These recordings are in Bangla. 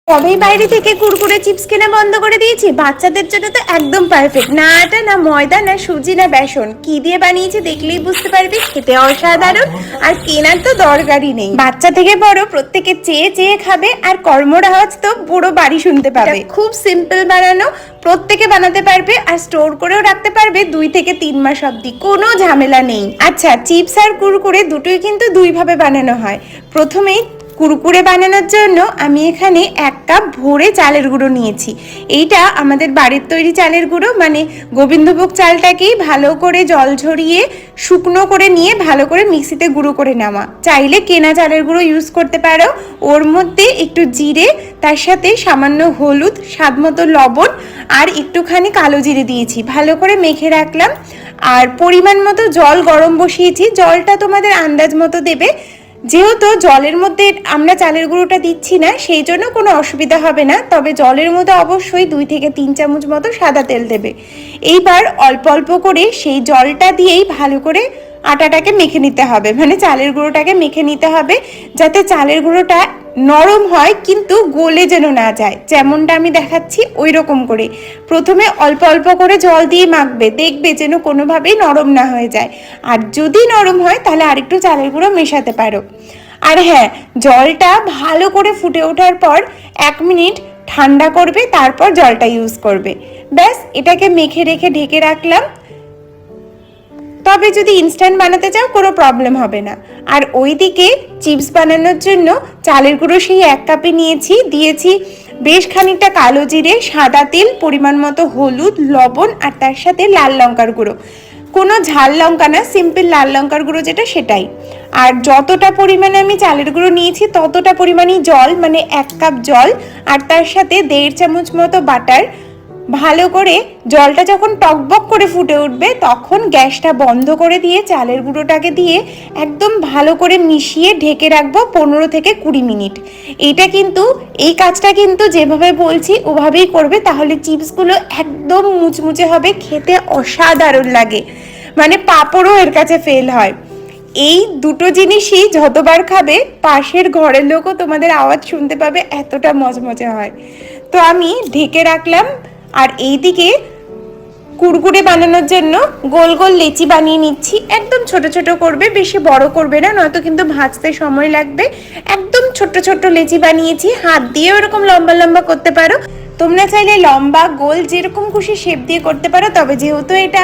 তবেই বাইরে থেকে কুরকুরে চিপস কেনা বন্ধ করে দিয়েছি। বাচ্চাদের জন্য তো একদম পারফেক্ট। না আটা, না ময়দা, না সুজি, না বেসন, কি দিয়ে বানিয়েছি দেখলেই বুঝতে পারবি। খেতে অসাধারণ, আর কেনার তো দরকারই নেই। বাচ্চা থেকে বড় প্রত্যেকে চেয়ে চেয়ে খাবে, আর কর্মর আওয়াজ তো পুরো বাড়ি শুনতে পাবে। খুব সিম্পল বানানো, প্রত্যেকে বানাতে পারবে, আর স্টোর করেও রাখতে পারবে 2 থেকে 3 মাস অব্দি, কোনো ঝামেলা নেই। আচ্ছা, চিপস আর কুরকুরে দুটোই কিন্তু দুইভাবে বানানো হয়। প্রথমেই কুরকুরে বানানোর জন্য আমি এখানে 1 কাপ ভরে চালের গুঁড়ো নিয়েছি। এইটা আমাদের বাড়ির তৈরি চালের গুঁড়ো, মানে গোবিন্দভোগ চালটাকেই ভালো করে জল ঝরিয়ে শুকনো করে নিয়ে ভালো করে মিক্সিতে গুঁড়ো করে নেওয়া। চাইলে কেনা চালের গুঁড়ো ইউজ করতে পারো। ওর মধ্যে একটু জিরে, তার সাথে সামান্য হলুদ, স্বাদ মতো লবণ আর একটুখানি কালো জিরে দিয়েছি। ভালো করে মেখে রাখলাম। আর পরিমাণ মতো জল গরম বসিয়েছি। জলটা তোমাদের আন্দাজ মতো দেবে। যেহেতু জলের মধ্যে আমরা চালের গুঁড়োটা দিচ্ছি না, সেই জন্য কোনো অসুবিধা হবে না। তবে জলের মধ্যে অবশ্যই 2 থেকে 3 চামচ মতো সাদা তেল দেবে। এইবার অল্প অল্প করে সেই জলটা দিয়েই ভালো করে আটাটাকে মেখে নিতে হবে, মানে চালের গুঁড়োটাকে মেখে নিতে হবে, যাতে চালের গুঁড়োটা নরম হয় কিন্তু গলে যেন না যায়। যেমনটা আমি দেখাচ্ছি ওই রকম করে প্রথমে অল্প অল্প করে জল দিয়ে মাখবে, দেখবে যেন কোনোভাবেই নরম না হয়ে যায়। আর যদি নরম হয় তাহলে আরেকটু চালের গুঁড়ো মেশাতে পারো। আর হ্যাঁ, জলটা ভালো করে ফুটে ওঠার পর 1 মিনিট ঠান্ডা করবে, তারপর জলটা ইউজ করবে। ব্যাস, এটাকে মেখে রেখে ঢেকে রাখলাম। তবে যদি ইনস্ট্যান্ট বানাতে চাও কোনো প্রবলেম হবে না। আর ওইদিকে চিপস বানানোর জন্য চালের গুঁড়ো সেই 1 কাপে নিয়েছি, দিয়েছি বেশ খানিকটা কালো জিরে, সাদা তেল, পরিমাণ মতো হলুদ, লবণ, আর তার সাথে লাল লঙ্কার গুঁড়ো। কোনো ঝাল লঙ্কা না, সিম্পল লাল লঙ্কার গুঁড়ো যেটা সেটাই। আর যতটা পরিমাণে আমি চালের গুঁড়ো নিয়েছি ততটা পরিমাণেই জল, মানে 1 কাপ জল, আর তার সাথে 1.5 চামচ মতো বাটার। ভালো করে জলটা যখন টকবক করে ফুটে উঠবে তখন গ্যাসটা বন্ধ করে দিয়ে চালের গুঁড়োটাকে দিয়ে একদম ভালো করে মিশিয়ে ঢেকে রাখবো 15 থেকে 20 মিনিট। এই কাজটা কিন্তু যেভাবে বলছি ওভাবেই করবে, তাহলে চিপসগুলো একদম মুচমুচে হবে, খেতে অসাধারণ লাগে, মানে পাঁপড়ও এর কাছে ফেল হয়। এই দুটো জিনিসই যতবার খাবে পাশের ঘরের লোকও তোমাদের আওয়াজ শুনতে পাবে, এতটা মজমজে হয়। তো আমি ঢেকে রাখলাম। আর এইদিকে কুরকুরে বানানোর জন্য গোল গোল লেচি বানিয়ে নিচ্ছি। একদম ছোট ছোট করবে, বেশি বড় করবে না, নয়তো কিন্তু ভাজতে সময় লাগবে। একদম ছোট ছোট লেচি বানিয়েছি। হাত দিয়ে এরকম লম্বা লম্বা করতে পারো, তোমরা চাইলে লম্বা গোল যেরকম খুশি শেপ দিয়ে করতে পারো। তবে যেহেতু এটা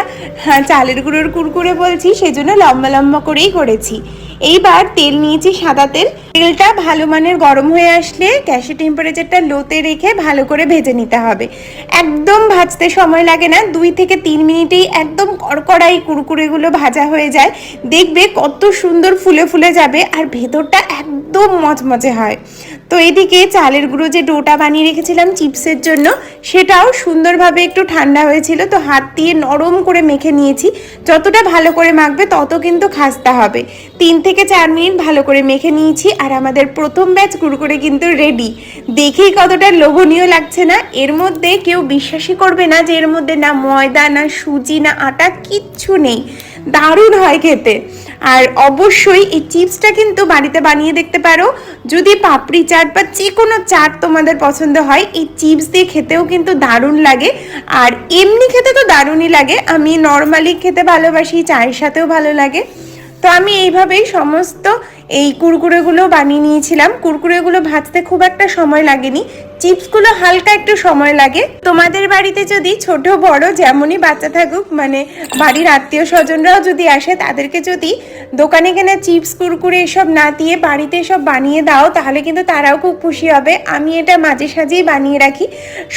চালের গুঁড়োর কুরকুরে বলছি, সেজন্য লম্বা লম্বা করেই করেছি। এইবার তেল নিয়েছি, সাদা তেল। তেলটা ভালো মানের গরম হয়ে আসলে গ্যাসের টেম্পারেচারটা লোতে রেখে ভালো করে ভেজে নিতে হবে। একদম ভাজতে সময় লাগে না, 2 থেকে 3 মিনিটেই একদম কড়কড়াই কুরকুরেগুলো ভাজা হয়ে যায়। দেখবে কত সুন্দর ফুলে ফুলে যাবে, আর ভেতরটা একদম মচমচে হয়। তো এদিকে চালের গুঁড়ো যে ডোটা বানিয়ে রেখেছিলাম চিপসের জন্য, সেটাও সুন্দরভাবে একটু ঠান্ডা হয়েছিল, তো হাত দিয়ে নরম করে মেখে নিয়েছি। যতটা ভালো করে মাখবে তত কিন্তু খাস্তা হবে। 3 থেকে 4 মিনিট ভালো করে মেখে নিয়েছি, আর আমাদের প্রথম ব্যাচ কুরকুরে কিন্তু রেডি। দেখেই কতটা লোভনীয় লাগছে না। এর মধ্যে কেউ বিশ্বাসই করবে না যে এর মধ্যে না ময়দা, না সুজি, না আটা, কিচ্ছু নেই। দারুণ হয় খেতে। আর অবশ্যই এই চিপসটা কিন্তু বাড়িতে বানিয়ে দেখতে পারো। যদি পাপড়ি চাট বা যে কোনো চাট তোমাদের পছন্দ হয়, এই চিপস দিয়ে খেতেও কিন্তু দারুণ লাগে। আর এমনি খেতে তো দারুণই লাগে, আমি নর্মালি খেতে ভালোবাসি, চায়ের সাথেও ভালো লাগে। তো আমি এইভাবেই সমস্ত এই কুরকুরেগুলো বানিয়ে নিয়েছিলাম। কুরকুরেগুলো ভাজতে খুব একটা সময় লাগেনি, চিপসগুলো হালকা একটু সময় লাগে। তোমাদের বাড়িতে যদি ছোট বড় যেমনই বাচ্চা থাকুক, মানে বাড়ির আত্মীয় স্বজনরাও যদি আসে, তাদেরকে যদি দোকানে কেনা চিপস কুরকুরে এসব না দিয়ে বাড়িতে এসব বানিয়ে দাও, তাহলে কিন্তু তারাও খুব খুশি হবে। আমি এটা মাঝে সাঝেই বানিয়ে রাখি।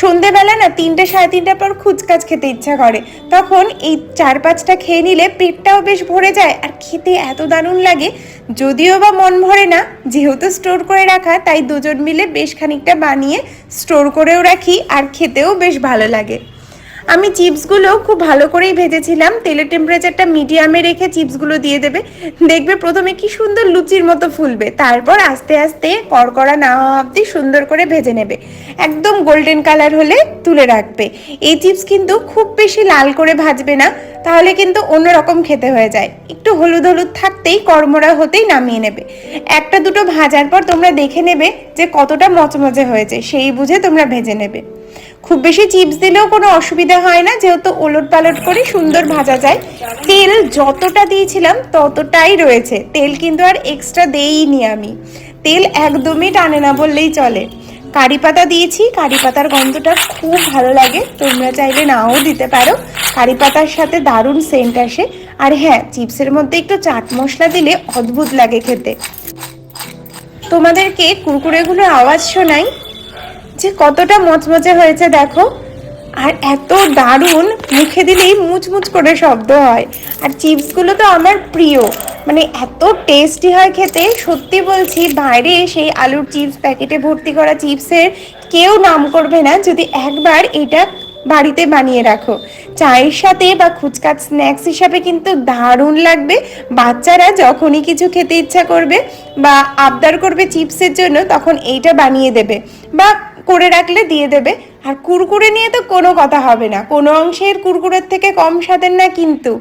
সন্ধেবেলা না 3টে সাড়ে 3টার পর খুচকাচ খেতে ইচ্ছা করে, তখন এই 4-5টা খেয়ে নিলে পেটটাও বেশ ভরে যায়, আর খেতে এত দারুণ লাগে। যদিও বা মন ভরে না, যেহেতু স্টোর করে রাখা, তাই দুজন মিলে বেশ খানিকটা বানিয়ে স্টোর করেও রাখি, আর খেতেও বেশ ভালো লাগে। আমি চিপসগুলো খুব ভালো করেই ভেজেছিলাম। তেলের টেম্পারেচারটা মিডিয়ামে রেখে চিপসগুলো দিয়ে দেবে। দেখবে প্রথমে কি সুন্দর লুচির মতো ফুলবে, তারপর আস্তে আস্তে কড়কড়া না হওয়া অবধি সুন্দর করে ভেজে নেবে। একদম গোল্ডেন কালার হলে তুলে রাখবে। এই চিপস কিন্তু খুব বেশি লাল করে ভাজবে না, তাহলে কিন্তু অন্যরকম খেতে হয়ে যায়। একটু হলুদ হলুদ থাকতেই কড়মড়া হতেই নামিয়ে নেবে। একটা দুটো ভাজার পর তোমরা দেখে নেবে যে কতটা মচমচে হয়েছে, সেই বুঝে তোমরা ভেজে নেবে। খুব বেশি চিপস দিলেও কোনো অসুবিধা হয় না, যেহেতু ওলট পালট করে সুন্দর ভাজা যায়। তেল যতটা দিয়েছিলাম ততটাই রয়েছে, তেল কিন্তু আর এক্সট্রা দেইনি আমি। তেল একদমই টানে না বললেই চলে। কারি পাতা দিয়েছি, কারি পাতার গন্ধটা খুব ভালো লাগে, তোমরা চাইলে নাও দিতে পারো। কারি পাতার সাথে দারুণ সেন্ট আসে। আর হ্যাঁ, চিপসের মধ্যে একটু চাট মশলা দিলে অদ্ভুত লাগে খেতে। তোমাদেরকে কুরকুরেগুলোর আওয়াজ শোনাই যে কতটা মচমচে হয়েছে দেখো। আর এত দারুণ, মুখে দিলেই মুচমুচ করে শব্দ হয়। আর চিপসগুলো তো আমার প্রিয়, মানে এত টেস্টি হয় খেতে, সত্যি বলছি। বাইরে সেই আলুর চিপস, প্যাকেটে ভর্তি করা চিপসের কেউ নাম করবে না যদি একবার এটা বাড়িতে বানিয়ে রাখো। চায়ের সাথে বা ফুচকা স্ন্যাক্স হিসাবে কিন্তু দারুণ লাগবে। বাচ্চারা যখনই কিছু খেতে ইচ্ছা করবে বা আবদার করবে চিপসের জন্য, তখন এইটা বানিয়ে দেবে বা করে রাখলে দিয়ে দেবে। আর কুরকুরে নিয়ে তো কোনো কথা হবে না, কোনো অংশের কুরকুরের থেকে কম স্বাদের না কিন্তু।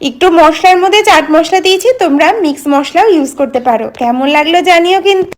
একটু মশলার মধ্যে চাট মশলা দিয়েছি, তোমরা মিক্স মশলাও ইউজ করতে পারো। কেমন লাগলো জানিও কিন্তু।